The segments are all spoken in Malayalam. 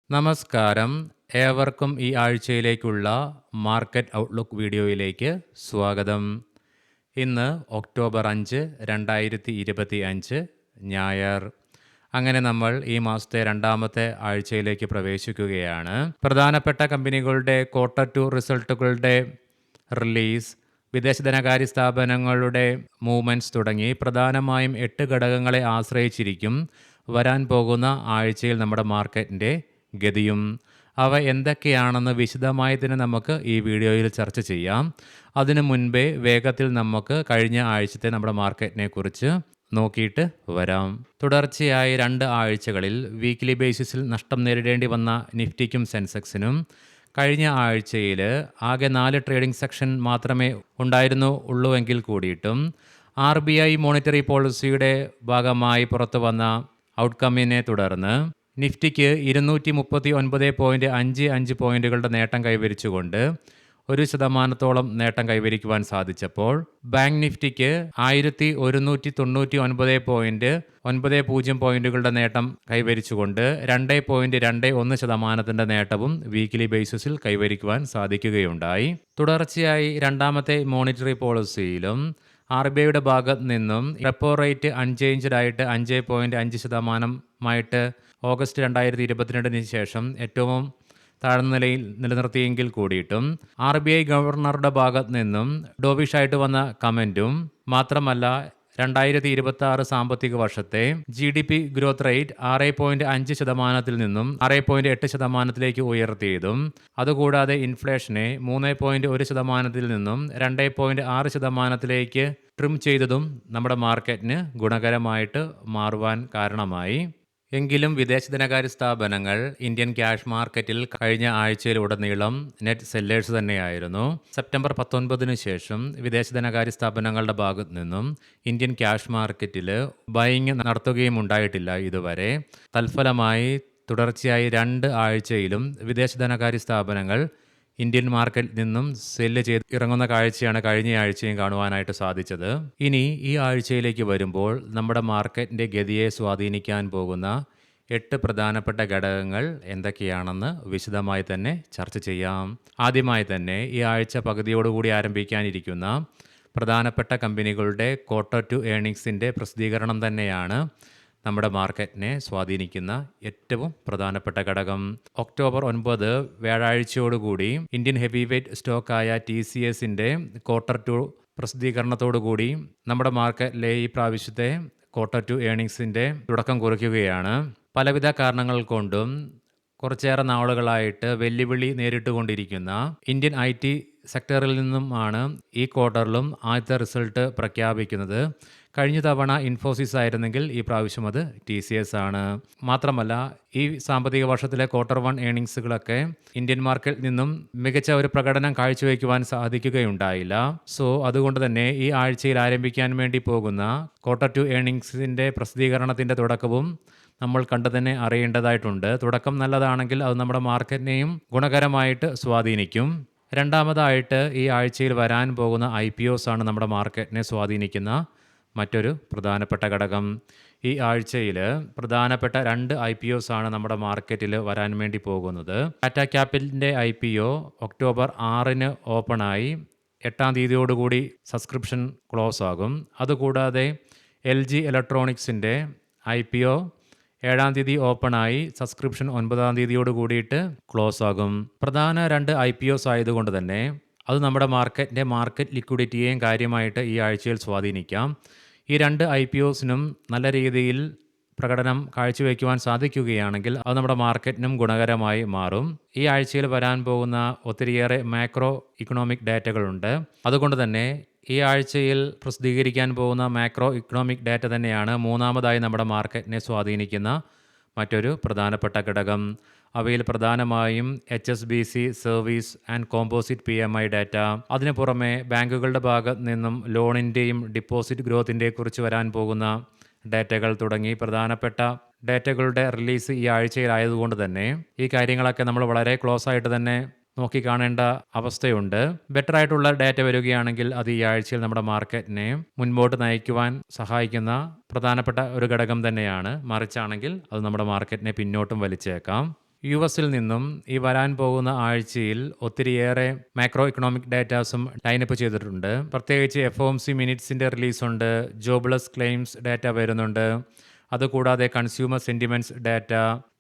നമസ്കാരം. ഏവർക്കും ഈ ആഴ്ചയിലേക്കുള്ള മാർക്കറ്റ് ഔട്ട്ലുക്ക് വീഡിയോയിലേക്ക് സ്വാഗതം. ഇന്ന് ഒക്ടോബർ 5, 2025 ഞായർ. അങ്ങനെ നമ്മൾ ഈ മാസത്തെ രണ്ടാമത്തെ ആഴ്ചയിലേക്ക് പ്രവേശിക്കുകയാണ്. പ്രധാനപ്പെട്ട കമ്പനികളുടെ Q2 റിസൾട്ടുകളുടെ റിലീസ്, വിദേശ ധനകാര്യ സ്ഥാപനങ്ങളുടെ മൂവ്മെൻറ്റ്സ് തുടങ്ങി പ്രധാനമായും 8 ഘടകങ്ങളെ ആശ്രയിച്ചിരിക്കും വരാൻ പോകുന്ന ആഴ്ചയിൽ നമ്മുടെ മാർക്കറ്റിൻ്റെ ഗതിയും. അവ എന്തൊക്കെയാണെന്ന് വിശദമായി തന്നെ നമുക്ക് ഈ വീഡിയോയിൽ ചർച്ച ചെയ്യാം. അതിനു മുൻപേ വേഗത്തിൽ നമുക്ക് കഴിഞ്ഞ ആഴ്ചത്തെ നമ്മുടെ മാർക്കറ്റിനെ കുറിച്ച് നോക്കിയിട്ട് വരാം. തുടർച്ചയായി 2 ആഴ്ചകളിൽ വീക്ക്ലി ബേസിസിൽ നഷ്ടം നേരിടേണ്ടി വന്ന നിഫ്റ്റിക്കും സെൻസെക്സിനും കഴിഞ്ഞ ആഴ്ചയിൽ ആകെ 4 ട്രേഡിംഗ് സെക്ഷൻ മാത്രമേ ഉണ്ടായിരുന്നുള്ളൂവെങ്കിൽ കൂടിയിട്ടും RBI മോണിറ്ററി പോളിസിയുടെ ഭാഗമായി പുറത്തു വന്ന ഔട്ട്കമ്മിനെ തുടർന്ന് നിഫ്റ്റിക്ക് 239.55 പോയിന്റുകളുടെ നേട്ടം കൈവരിച്ചുകൊണ്ട് 1% നേട്ടം കൈവരിക്കുവാൻ സാധിച്ചപ്പോൾ ബാങ്ക് നിഫ്റ്റിക്ക് 1199.90 പോയിന്റുകളുടെ നേട്ടം കൈവരിച്ചുകൊണ്ട് 2.21% നേട്ടവും വീക്ക്ലി ബേസിസിൽ കൈവരിക്കുവാൻ സാധിക്കുകയുണ്ടായി. തുടർച്ചയായി രണ്ടാമത്തെ മോണിറ്ററി പോളിസിയിലും RBIയുടെ ഭാഗത്ത് നിന്നും റെപ്പോ റേറ്റ് അൺചേഞ്ച്ഡ് ആയിട്ട് 5.5% ഓഗസ്റ്റ് 2022 ശേഷം ഏറ്റവും താഴ്ന്ന നിലയിൽ നിലനിർത്തിയെങ്കിൽ കൂടിയിട്ടും RBI ഗവർണറുടെ ഭാഗത്ത് നിന്നും ഡോവിഷായിട്ട് വന്ന കമൻറ്റും മാത്രമല്ല 2026 സാമ്പത്തിക വർഷത്തെ GDP ഗ്രോത്ത് റേറ്റ് 6.5% നിന്നും 6.8% ഉയർത്തിയതും അതുകൂടാതെ ഇൻഫ്ലേഷനെ 3.1% നിന്നും 2.6% ട്രിം ചെയ്തതും നമ്മുടെ മാർക്കറ്റിന് ഗുണകരമായിട്ട് മാറുവാൻ കാരണമായി. എങ്കിലും വിദേശ ധനകാര്യ സ്ഥാപനങ്ങൾ ഇന്ത്യൻ ക്യാഷ് മാർക്കറ്റിൽ കഴിഞ്ഞ ആഴ്ചയിലുടനീളം നെറ്റ് സെല്ലേഴ്സ് തന്നെയായിരുന്നു. സെപ്റ്റംബർ 19 ശേഷം വിദേശ ധനകാര്യ സ്ഥാപനങ്ങളുടെ ഭാഗത്തു നിന്നും ഇന്ത്യൻ ക്യാഷ് മാർക്കറ്റിൽ ബൈയിങ് നടത്തുകയും ഉണ്ടായിട്ടില്ല ഇതുവരെ. തൽഫലമായി തുടർച്ചയായി 2 ആഴ്ചയിലും വിദേശ ധനകാര്യ സ്ഥാപനങ്ങൾ ഇന്ത്യൻ മാർക്കറ്റിൽ നിന്നും സെല്ല് ചെയ്ത് ഇറങ്ങുന്ന കാഴ്ചയാണ് കഴിഞ്ഞ ആഴ്ചയും കാണുവാനായിട്ട് സാധിച്ചത്. ഇനി ഈ ആഴ്ചയിലേക്ക് വരുമ്പോൾ നമ്മുടെ മാർക്കറ്റിൻ്റെ ഗതിയെ സ്വാധീനിക്കാൻ പോകുന്ന 8 പ്രധാനപ്പെട്ട ഘടകങ്ങൾ എന്തൊക്കെയാണെന്ന് വിശദമായി തന്നെ ചർച്ച ചെയ്യാം. ആദ്യമായി തന്നെ ഈ ആഴ്ച പകുതിയോടുകൂടി ആരംഭിക്കാനിരിക്കുന്ന പ്രധാനപ്പെട്ട കമ്പനികളുടെ Q2 ഏർണിങ്സിൻ്റെ പ്രസിദ്ധീകരണം തന്നെയാണ് നമ്മുടെ മാർക്കറ്റിനെ സ്വാധീനിക്കുന്ന ഏറ്റവും പ്രധാനപ്പെട്ട ഘടകം. ഒക്ടോബർ 9 വ്യാഴാഴ്ചയോടുകൂടി ഇന്ത്യൻ ഹെവി വെയ്റ്റ് സ്റ്റോക്കായ TCSൻ്റെ Q2 പ്രസിദ്ധീകരണത്തോടുകൂടി നമ്മുടെ മാർക്കറ്റിലെ ഈ പ്രാവശ്യത്തെ Q2 ഏർണിങ്സിൻ്റെ തുടക്കം കുറിക്കുകയാണ്. പലവിധ കാരണങ്ങൾ കൊണ്ടും കുറച്ചേറെ നാളുകളായിട്ട് വെല്ലുവിളി നേരിട്ടുകൊണ്ടിരിക്കുന്ന ഇന്ത്യൻ IT സെക്ടറിൽ നിന്നുമാണ് ഈ ക്വാർട്ടറിലും ആദ്യത്തെ റിസൾട്ട് പ്രഖ്യാപിക്കുന്നത്. കഴിഞ്ഞ തവണ ഇൻഫോസിസ് ആയിരുന്നെങ്കിൽ ഈ പ്രാവശ്യം അത് TCS ആണ്. മാത്രമല്ല ഈ സാമ്പത്തിക വർഷത്തിലെ Q1 ഏർണിങ്സുകളൊക്കെ ഇന്ത്യൻ മാർക്കറ്റിൽ നിന്നും മികച്ച ഒരു പ്രകടനം കാഴ്ചവെക്കുവാൻ സാധിക്കുകയുണ്ടായില്ല. അതുകൊണ്ട് തന്നെ ഈ ആഴ്ചയിൽ ആരംഭിക്കാൻ വേണ്ടി പോകുന്ന Q2 ഏർണിങ്സിൻ്റെ പ്രസിദ്ധീകരണത്തിൻ്റെ തുടക്കവും നമ്മൾ കണ്ടു തന്നെ അറിയേണ്ടതായിട്ടുണ്ട്. തുടക്കം നല്ലതാണെങ്കിൽ അത് നമ്മുടെ മാർക്കറ്റിനെയും ഗുണകരമായിട്ട് സ്വാധീനിക്കും. രണ്ടാമതായിട്ട് ഈ ആഴ്ചയിൽ വരാൻ പോകുന്ന IPOs ആണ് നമ്മുടെ മാർക്കറ്റിനെ സ്വാധീനിക്കുന്ന മറ്റൊരു പ്രധാനപ്പെട്ട ഘടകം. ഈ ആഴ്ചയിൽ പ്രധാനപ്പെട്ട 2 IPOs ആണ് നമ്മുടെ മാർക്കറ്റിൽ വരാൻ വേണ്ടി പോകുന്നത്. ടാറ്റ ക്യാപിറ്റലിൻ്റെ IPO ഒക്ടോബർ 6 ഓപ്പണായി 8 തീയതിയോടുകൂടി സബ്സ്ക്രിപ്ഷൻ ക്ലോസ് ആകും. അതുകൂടാതെ LG ഇലക്ട്രോണിക്സിൻ്റെ IPO 7 തീയതി ഓപ്പണായി സബ്സ്ക്രിപ്ഷൻ 9 തീയതിയോട് കൂടിയിട്ട് ക്ലോസ് ആകും. പ്രധാന 2 IPOs ആയതുകൊണ്ട് തന്നെ അത് നമ്മുടെ മാർക്കറ്റ് ലിക്വിഡിറ്റിയെയും കാര്യമായിട്ട് ഈ ആഴ്ചയിൽ സ്വാധീനിക്കാം. ഈ 2 IPOസിനും നല്ല രീതിയിൽ പ്രകടനം കാഴ്ചവെക്കുവാൻ സാധിക്കുകയാണെങ്കിൽ അത് നമ്മുടെ മാർക്കറ്റിനും ഗുണകരമായി മാറും. ഈ ആഴ്ചയിൽ വരാൻ പോകുന്ന ഒത്തിരിയേറെ മാക്രോ ഇക്കണോമിക് ഡാറ്റകളുണ്ട്. അതുകൊണ്ട് തന്നെ ഈ ആഴ്ചയിൽ പ്രസിദ്ധീകരിക്കാൻ പോകുന്ന മാക്രോ ഇക്കണോമിക് ഡാറ്റ തന്നെയാണ് മൂന്നാമതായി നമ്മുടെ മാർക്കറ്റിനെ സ്വാധീനിക്കുന്ന മറ്റൊരു പ്രധാനപ്പെട്ട ഘടകം. അവയിൽ പ്രധാനമായും HSBC service and composite PMI data, അതിനു പുറമെ ബാങ്കുകളുടെ ഭാഗത്ത് നിന്നും ലോണിൻ്റെയും ഡിപ്പോസിറ്റ് ഗ്രോത്തിൻ്റെയും കുറിച്ച് വരാൻ പോകുന്ന ഡാറ്റകൾ തുടങ്ങി പ്രധാനപ്പെട്ട ഡാറ്റകളുടെ റിലീസ് ഈ ആഴ്ചയിലായതുകൊണ്ട് തന്നെ ഈ കാര്യങ്ങളൊക്കെ നമ്മൾ വളരെ ക്ലോസ് ആയിട്ട് തന്നെ നോക്കിക്കാണേണ്ട അവസ്ഥയുണ്ട്. ബെറ്റർ ആയിട്ടുള്ള ഡാറ്റ വരികയാണെങ്കിൽ അത് ഈ ആഴ്ചയിൽ നമ്മുടെ മാർക്കറ്റിനെ മുൻപോട്ട് നയിക്കുവാൻ സഹായിക്കുന്ന പ്രധാനപ്പെട്ട ഒരു ഘടകം തന്നെയാണ്. മറിച്ചാണെങ്കിൽ അത് നമ്മുടെ മാർക്കറ്റിനെ പിന്നോട്ടും വലിച്ചേക്കാം. US-ൽ നിന്നും ഈ വരാൻ പോകുന്ന ആഴ്ചയിൽ ഒത്തിരിയേറെ മാക്രോ ഇക്കണോമിക് ഡാറ്റാസും ലൈനപ്പ് ചെയ്തിട്ടുണ്ട്. പ്രത്യേകിച്ച് FOMC മിനിറ്റ്സിൻ്റെ റിലീസുണ്ട്, ജോബ്ലെസ് ക്ലെയിംസ് ഡാറ്റ വരുന്നുണ്ട്, അതുകൂടാതെ കൺസ്യൂമർ സെൻറ്റിമെൻറ്റ്സ് ഡാറ്റ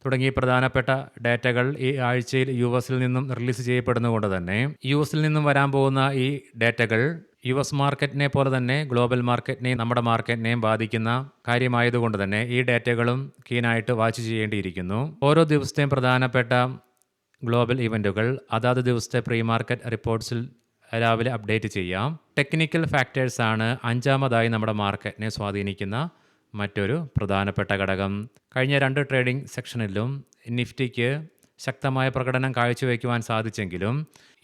തുടങ്ങിയ പ്രധാനപ്പെട്ട ഡാറ്റകൾ ഈ ആഴ്ചയിൽ US-ൽ നിന്നും റിലീസ് ചെയ്യപ്പെടുന്നതുകൊണ്ട് തന്നെ US-ൽ നിന്നും വരാൻ പോകുന്ന ഈ ഡാറ്റകൾ US മാർക്കറ്റിനെ പോലെ തന്നെ ഗ്ലോബൽ മാർക്കറ്റിനെയും നമ്മുടെ മാർക്കറ്റിനെയും ബാധിക്കുന്ന കാര്യമായതുകൊണ്ട് തന്നെ ഈ ഡാറ്റകളും കീനായിട്ട് വാച്ച് ചെയ്യേണ്ടിയിരിക്കുന്നു. ഓരോ ദിവസത്തെയും പ്രധാനപ്പെട്ട ഗ്ലോബൽ ഇവൻറ്റുകൾ അതാത് ദിവസത്തെ പ്രീ മാർക്കറ്റ് റിപ്പോർട്ട്സിൽ രാവിലെ അപ്ഡേറ്റ് ചെയ്യാം. ടെക്നിക്കൽ ഫാക്ടേഴ്സാണ് അഞ്ചാമതായി നമ്മുടെ മാർക്കറ്റിനെ സ്വാധീനിക്കുന്ന മറ്റൊരു പ്രധാനപ്പെട്ട ഘടകം. കഴിഞ്ഞ 2 ട്രേഡിംഗ് സെക്ഷനിലും നിഫ്റ്റിക്ക് ശക്തമായ പ്രകടനം കാഴ്ചവെക്കുവാൻ സാധിച്ചെങ്കിലും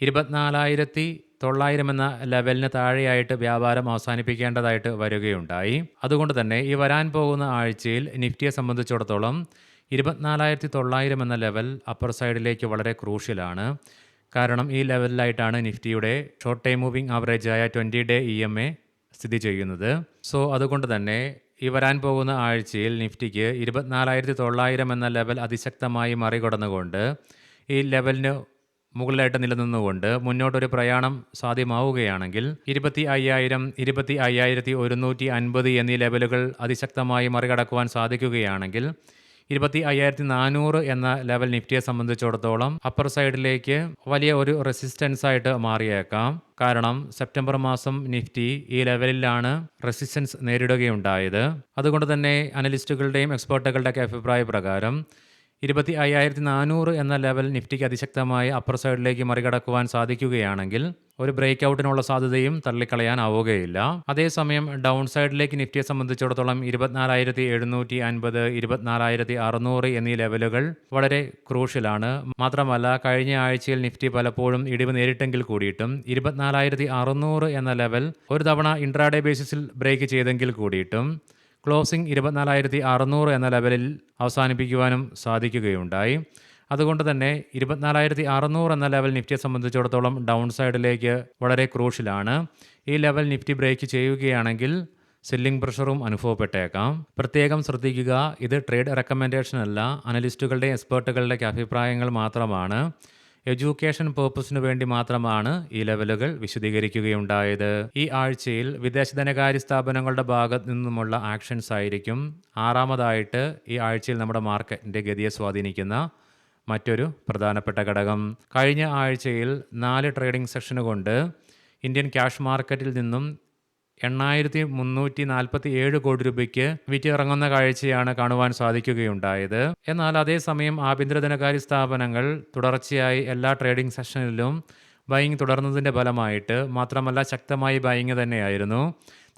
24,900 എന്ന ലെവലിന് താഴെയായിട്ട് വ്യാപാരം അവസാനിപ്പിക്കേണ്ടതായിട്ട് വരികയുണ്ടായി. അതുകൊണ്ട് തന്നെ ഈ വരാൻ പോകുന്ന ആഴ്ചയിൽ നിഫ്റ്റിയെ സംബന്ധിച്ചിടത്തോളം 24,900 എന്ന ലെവൽ അപ്പർ സൈഡിലേക്ക് വളരെ ക്രൂഷ്യലാണ്. കാരണം ഈ ലെവലിലായിട്ടാണ് നിഫ്റ്റിയുടെ ഷോർട്ട് ടൈം മൂവിംഗ് ആവറേജായ 20-day EMA സ്ഥിതി ചെയ്യുന്നത്. സോ അതുകൊണ്ട് തന്നെ ഈ വരാൻ പോകുന്ന ആഴ്ചയിൽ നിഫ്റ്റിക്ക് 24,900 എന്ന ലെവൽ അതിശക്തമായി മറികടന്നുകൊണ്ട് ഈ ലെവലിന് മുകളിലായിട്ട് നിലനിന്നുകൊണ്ട് മുന്നോട്ടൊരു പ്രയാണം സാധ്യമാവുകയാണെങ്കിൽ 25,000, 25,150 എന്നീ ലെവലുകൾ അതിശക്തമായി മറികടക്കുവാൻ സാധിക്കുകയാണെങ്കിൽ 25,400 എന്ന ലെവൽ നിഫ്റ്റിയെ സംബന്ധിച്ചിടത്തോളം അപ്പർ സൈഡിലേക്ക് വലിയ ഒരു റെസിസ്റ്റൻസ് ആയിട്ട് മാറിയേക്കാം. കാരണം സെപ്റ്റംബർ മാസം നിഫ്റ്റി ഈ ലെവലിലാണ് റെസിസ്റ്റൻസ് നേരിടുകയുണ്ടായത്. അതുകൊണ്ട് തന്നെ അനലിസ്റ്റുകളുടെയും എക്സ്പേർട്ടുകളുടെയൊക്കെ അഭിപ്രായ പ്രകാരം 25,400 എന്ന ലെവൽ നിഫ്റ്റിക്ക് അതിശക്തമായി അപ്പർ സൈഡിലേക്ക് മറികടക്കുവാൻ സാധിക്കുകയാണെങ്കിൽ ഒരു ബ്രേക്ക് ഔട്ടിനുള്ള സാധ്യതയും തള്ളിക്കളയാനാവുകയില്ല. അതേസമയം ഡൗൺ സൈഡിലേക്ക് നിഫ്റ്റിയെ സംബന്ധിച്ചിടത്തോളം 24,750, 24,600 എന്നീ ലെവലുകൾ വളരെ ക്രൂഷ്യലാണ്. മാത്രമല്ല കഴിഞ്ഞ ആഴ്ചയിൽ നിഫ്റ്റി പലപ്പോഴും ഇടിവ് നേരിട്ടെങ്കിൽ കൂടിയിട്ടും 24,600 എന്ന ലെവൽ ഒരു തവണ ഇൻട്രാഡേ ബേസിസിൽ ബ്രേക്ക് ചെയ്തെങ്കിൽ കൂടിയിട്ടും ക്ലോസിംഗ് 24,600 എന്ന ലെവലിൽ അവസാനിപ്പിക്കുവാനും സാധിക്കുകയുണ്ടായി. അതുകൊണ്ട് തന്നെ 24,600 എന്ന ലെവൽ നിഫ്റ്റിയെ സംബന്ധിച്ചിടത്തോളം ഡൗൺ സൈഡിലേക്ക് വളരെ ക്രൂഷ്യലാണ്. ഈ ലെവൽ നിഫ്റ്റി ബ്രേക്ക് ചെയ്യുകയാണെങ്കിൽ സെല്ലിംഗ് പ്രഷറും അനുഭവപ്പെട്ടേക്കാം. പ്രത്യേകം ശ്രദ്ധിക്കുക, ഇത് ട്രേഡ് റെക്കമെൻഡേഷൻ അല്ല, അനലിസ്റ്റുകളുടെയും എക്സ്പേർട്ടുകളുടെയൊക്കെ അഭിപ്രായങ്ങൾ മാത്രമാണ്. എഡ്യൂക്കേഷൻ പേർപ്പസിനു വേണ്ടി മാത്രമാണ് ഈ ലെവലുകൾ വിശദീകരിക്കുകയുണ്ടായത്. ഈ ആഴ്ചയിൽ വിദേശ ധനകാര്യ സ്ഥാപനങ്ങളുടെ ഭാഗത്തു നിന്നുമുള്ള ആക്ഷൻസ് ആയിരിക്കും ആറാമതായിട്ട് ഈ ആഴ്ചയിൽ നമ്മുടെ മാർക്കറ്റിൻ്റെ ഗതിയെ സ്വാധീനിക്കുന്ന മറ്റൊരു പ്രധാനപ്പെട്ട ഘടകം. കഴിഞ്ഞ ആഴ്ചയിൽ 4 ട്രേഡിംഗ് സെഷന് കൊണ്ട് ഇന്ത്യൻ ക്യാഷ് മാർക്കറ്റിൽ നിന്നും 8,347 കോടി രൂപയ്ക്ക് വിറ്റിറങ്ങുന്ന കാഴ്ചയാണ് കാണുവാൻ സാധിക്കുകയുണ്ടായത്. എന്നാൽ അതേസമയം ആഭ്യന്തര ധനകാര്യ സ്ഥാപനങ്ങൾ തുടർച്ചയായി എല്ലാ ട്രേഡിംഗ് സെഷനിലും ബൈയിങ് തുടർന്നതിൻ്റെ ഫലമായിട്ട്, മാത്രമല്ല ശക്തമായി ബൈയിങ് തന്നെയായിരുന്നു.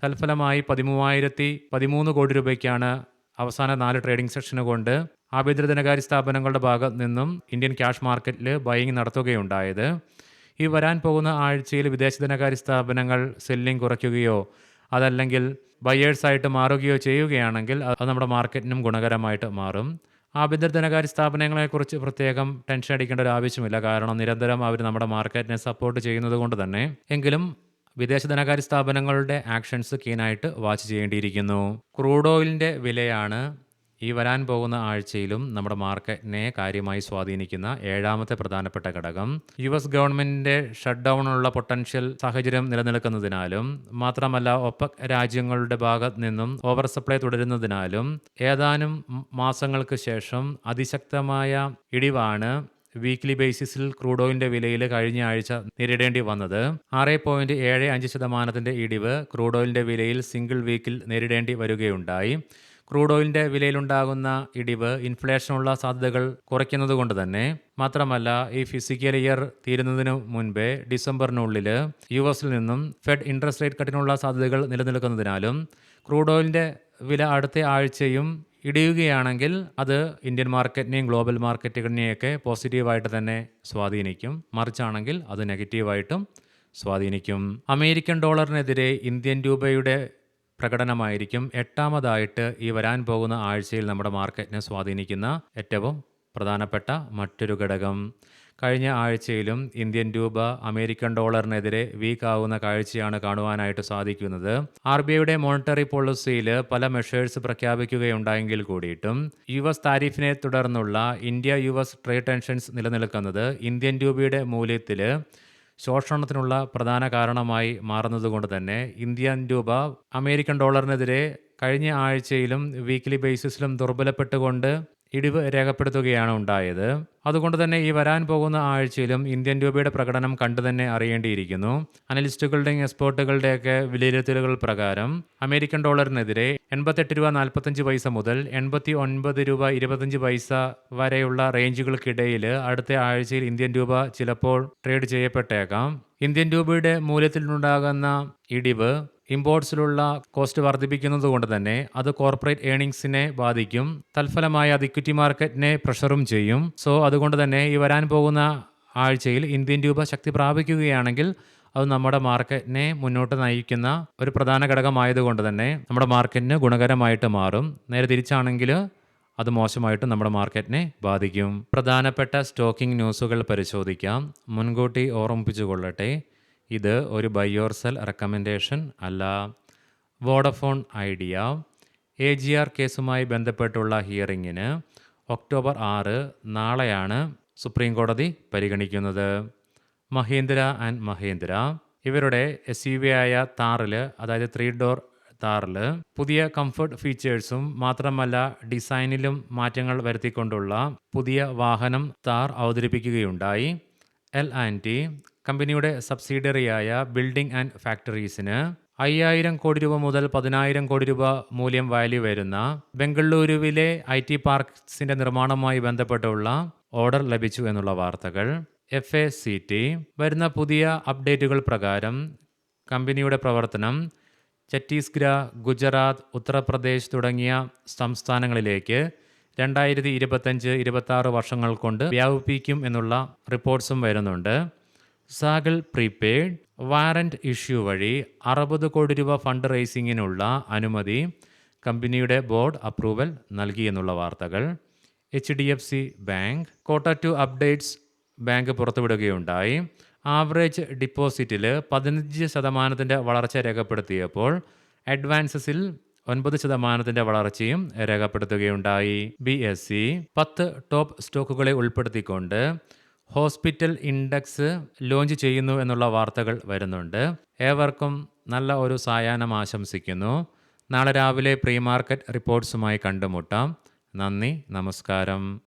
തൽഫലമായി 13,013 കോടി രൂപയ്ക്കാണ് അവസാന 4 ട്രേഡിംഗ് സെഷന് കൊണ്ട് ആഭ്യന്തര ധനകാര്യ സ്ഥാപനങ്ങളുടെ ഭാഗത്ത് നിന്നും ഇന്ത്യൻ ക്യാഷ് മാർക്കറ്റിൽ ബൈയിങ് നടത്തുകയുണ്ടായത്. ഈ വരാൻ പോകുന്ന ആഴ്ചയിൽ വിദേശ ധനകാര്യ സ്ഥാപനങ്ങൾ സെല്ലിംഗ് കുറയ്ക്കുകയോ അതല്ലെങ്കിൽ ബയേഴ്സായിട്ട് മാറുകയോ ചെയ്യുകയാണെങ്കിൽ അത് നമ്മുടെ മാർക്കറ്റിനും ഗുണകരമായിട്ട് മാറും. ആഭ്യന്തര ധനകാര്യ സ്ഥാപനങ്ങളെക്കുറിച്ച് പ്രത്യേകം ടെൻഷൻ അടിക്കേണ്ട ഒരു ആവശ്യമില്ല. കാരണം നിരന്തരം അവർ നമ്മുടെ മാർക്കറ്റിനെ സപ്പോർട്ട് ചെയ്യുന്നത് കൊണ്ട് തന്നെ. എങ്കിലും വിദേശ ധനകാര്യ സ്ഥാപനങ്ങളുടെ ആക്ഷൻസ് കീനായിട്ട് വാച്ച് ചെയ്യേണ്ടിയിരിക്കുന്നു. ക്രൂഡ് ഓയിലിൻ്റെ വിലയാണ് ഈ വരാൻ പോകുന്ന ആഴ്ചയിലും നമ്മുടെ മാർക്കറ്റിനെ കാര്യമായി സ്വാധീനിക്കുന്ന ഏഴാമത്തെ പ്രധാനപ്പെട്ട ഘടകം. US ഗവൺമെൻറ്റിൻ്റെ ഷട്ട് ഡൗണുള്ള പൊട്ടൻഷ്യൽ സാഹചര്യം നിലനിൽക്കുന്നതിനാലും മാത്രമല്ല ഒപെക് രാജ്യങ്ങളുടെ ഭാഗത്ത് നിന്നും ഓവർ സപ്ലൈ തുടരുന്നതിനാലും ഏതാനും മാസങ്ങൾക്ക് ശേഷം അതിശക്തമായ ഇടിവാണ് വീക്ക്ലി ബേസിസിൽ ക്രൂഡ് ഓയിലിൻ്റെ വിലയിൽ കഴിഞ്ഞ ആഴ്ച നേരിടേണ്ടി വന്നത്. 6.75% ഇടിവ് ക്രൂഡ് ഓയിലിൻ്റെ വിലയിൽ സിംഗിൾ വീക്കിൽ നേരിടേണ്ടി വരികയുണ്ടായി. ക്രൂഡ് ഓയിലിൻ്റെ വിലയിലുണ്ടാകുന്ന ഇടിവ് ഇൻഫ്ലേഷനുള്ള സാധ്യതകൾ കുറയ്ക്കുന്നത് കൊണ്ട് തന്നെ മാത്രമല്ല ഈ ഫിസിക്കൽ ഇയർ തീരുന്നതിനു മുൻപേ ഡിസംബറിനുള്ളിൽ US-ൽ നിന്നും ഫെഡ് ഇൻട്രസ്റ്റ് റേറ്റ് കട്ടിനുള്ള സാധ്യതകൾ നിലനിൽക്കുന്നതിനാലും ക്രൂഡ് ഓയിലിൻ്റെ വില അടുത്ത ആഴ്ചയും ഇടിയുകയാണെങ്കിൽ അത് ഇന്ത്യൻ മാർക്കറ്റിനെയും ഗ്ലോബൽ മാർക്കറ്റുകളിനെയൊക്കെ പോസിറ്റീവായിട്ട് തന്നെ സ്വാധീനിക്കും. മറിച്ചാണെങ്കിൽ അത് നെഗറ്റീവായിട്ടും സ്വാധീനിക്കും. അമേരിക്കൻ ഡോളറിനെതിരെ ഇന്ത്യൻ രൂപയുടെ പ്രകടനമായിരിക്കും എട്ടാമതായിട്ട് ഈ വരാൻ പോകുന്ന ആഴ്ചയിൽ നമ്മുടെ മാർക്കറ്റിനെ സ്വാധീനിക്കുന്ന ഏറ്റവും പ്രധാനപ്പെട്ട മറ്റൊരു ഘടകം. കഴിഞ്ഞ ആഴ്ചയിലും ഇന്ത്യൻ രൂപ അമേരിക്കൻ ഡോളറിനെതിരെ വീക്ക് ആവുന്ന കാഴ്ചയാണ് കാണുവാനായിട്ട് സാധിക്കുന്നത്. RBIയുടെ മോണിറ്ററി പോളിസിയിൽ പല മെഷേഴ്സ് പ്രഖ്യാപിക്കുകയുണ്ടായെങ്കിൽ കൂടിയിട്ടും US താരിഫിനെ തുടർന്നുള്ള ഇന്ത്യ-US ട്രേഡ് ടെൻഷൻസ് നിലനിൽക്കുന്നത് ഇന്ത്യൻ രൂപയുടെ മൂല്യത്തിൽ ശോഷണത്തിനുള്ള പ്രധാന കാരണമായി മാറുന്നതുകൊണ്ട് തന്നെ ഇന്ത്യൻ രൂപ അമേരിക്കൻ ഡോളറിനെതിരെ കഴിഞ്ഞ ആഴ്ചയിലും വീക്ക്ലി ബേസിസിലും ദുർബലപ്പെട്ടുകൊണ്ട് ഇടിവ് രേഖപ്പെടുത്തുകയാണ് ഉണ്ടായത്. അതുകൊണ്ട് തന്നെ ഈ വരാൻ പോകുന്ന ആഴ്ചയിലും ഇന്ത്യൻ രൂപയുടെ പ്രകടനം കണ്ടു തന്നെ അറിയേണ്ടിയിരിക്കുന്നു. അനലിസ്റ്റുകളുടെയും എക്സ്പേർട്ടുകളുടെയൊക്കെ വിലയിരുത്തലുകൾ പ്രകാരം അമേരിക്കൻ ഡോളറിനെതിരെ 88 രൂപ 45 പൈസ മുതൽ 89 രൂപ 25 പൈസ വരെയുള്ള റേഞ്ചുകൾക്കിടയിൽ അടുത്ത ആഴ്ചയിൽ ഇന്ത്യൻ രൂപ ചിലപ്പോൾ ട്രേഡ് ചെയ്യപ്പെട്ടേക്കാം. ഇന്ത്യൻ രൂപയുടെ മൂല്യത്തിലുണ്ടാകുന്ന ഇടിവ് ഇമ്പോർട്ട്സിലുള്ള കോസ്റ്റ് വർദ്ധിപ്പിക്കുന്നത് കൊണ്ട് തന്നെ അത് കോർപ്പറേറ്റ് ഏണിങ്സിനെ ബാധിക്കും. തൽഫലമായി അത് ഇക്വിറ്റി മാർക്കറ്റിനെ പ്രഷറും ചെയ്യും. സോ അതുകൊണ്ട് തന്നെ ഈ വരാൻ പോകുന്ന ആഴ്ചയിൽ ഇന്ത്യൻ രൂപ ശക്തി പ്രാപിക്കുകയാണെങ്കിൽ അത് നമ്മുടെ മാർക്കറ്റിനെ മുന്നോട്ട് നയിക്കുന്ന ഒരു പ്രധാന ഘടകമായതുകൊണ്ട് തന്നെ നമ്മുടെ മാർക്കറ്റിന് ഗുണകരമായിട്ട് മാറും. നേരെ തിരിച്ചാണെങ്കിൽ അത് മോശമായിട്ട് നമ്മുടെ മാർക്കറ്റിനെ ബാധിക്കും. പ്രധാനപ്പെട്ട സ്റ്റോക്കിംഗ് ന്യൂസുകൾ പരിശോധിക്കാം. മുൻകൂട്ടി ഓർമ്മിപ്പിച്ചുകൊള്ളട്ടെ, ഇത് ഒരു ബൈ ഓർ സെൽ റെക്കമെൻഡേഷൻ അല്ല. വോഡഫോൺ ഐഡിയ AGR കേസുമായി ബന്ധപ്പെട്ടുള്ള ഹിയറിങ്ങിന് ഒക്ടോബർ 6 നാളെയാണ് സുപ്രീം കോടതി പരിഗണിക്കുന്നത്. മഹീന്ദ്ര ആൻഡ് മഹീന്ദ്ര ഇവരുടെ SUV ആയ താറിൽ, അതായത് 3 ഡോർ താറിൽ പുതിയ കംഫർട്ട് ഫീച്ചേഴ്സും മാത്രമല്ല ഡിസൈനിലും മാറ്റങ്ങൾ വരുത്തിക്കൊണ്ടുള്ള പുതിയ വാഹനം താർ അവതരിപ്പിക്കുകയുണ്ടായി. L&T കമ്പനിയുടെ സബ്സിഡിയറിയായ ബിൽഡിംഗ് ആൻഡ് ഫാക്ടറീസിന് 5000 കോടി രൂപ മുതൽ 10,000 കോടി രൂപ മൂല്യം വാല്യൂ വരുന്ന ബംഗളൂരുവിലെ IT പാർക്സിന്റെ നിർമ്മാണവുമായി ബന്ധപ്പെട്ടുള്ള ഓർഡർ ലഭിച്ചു എന്നുള്ള വാർത്തകൾ. FACT വരുന്ന പുതിയ അപ്ഡേറ്റുകൾ പ്രകാരം കമ്പനിയുടെ പ്രവർത്തനം ഛത്തീസ്ഗഡ്, ഗുജറാത്ത്, ഉത്തർപ്രദേശ് തുടങ്ങിയ സംസ്ഥാനങ്ങളിലേക്ക് 2025-26 വർഷങ്ങൾ കൊണ്ട് വ്യാപിപ്പിക്കും എന്നുള്ള റിപ്പോർട്ട്സും വരുന്നുണ്ട്. സാഗൽ പ്രീപെയ്ഡ് വാറന്റ് ഇഷ്യൂ വഴി 60 കോടി രൂപ ഫണ്ട് റേസിങ്ങിനുള്ള അനുമതി കമ്പനിയുടെ ബോർഡ് അപ്രൂവൽ നൽകി എന്നുള്ള വാർത്തകൾ. HDFC bank Q2 updates bank പുറത്തുവിടുകയുണ്ടായി. ആവറേജ് ഡിപ്പോസിറ്റിൽ 15% വളർച്ച രേഖപ്പെടുത്തിയപ്പോൾ അഡ്വാൻസസിൽ 9% വളർച്ചയും രേഖപ്പെടുത്തുകയുണ്ടായി. BSE 10 ടോപ്പ് സ്റ്റോക്കുകളെ ഉൾപ്പെടുത്തിക്കൊണ്ട് ഹോസ്പിറ്റൽ ഇൻഡെക്സ് ലോഞ്ച് ചെയ്യുന്നു എന്നുള്ള വാർത്തകൾ വരുന്നുണ്ട്. ഏവർക്കും നല്ല ഒരു സായാഹ്നം ആശംസിക്കുന്നു. നാളെ രാവിലെ പ്രീ മാർക്കറ്റ് റിപ്പോർട്ട്സുമായി കണ്ടുമുട്ടാം. നന്ദി, നമസ്കാരം.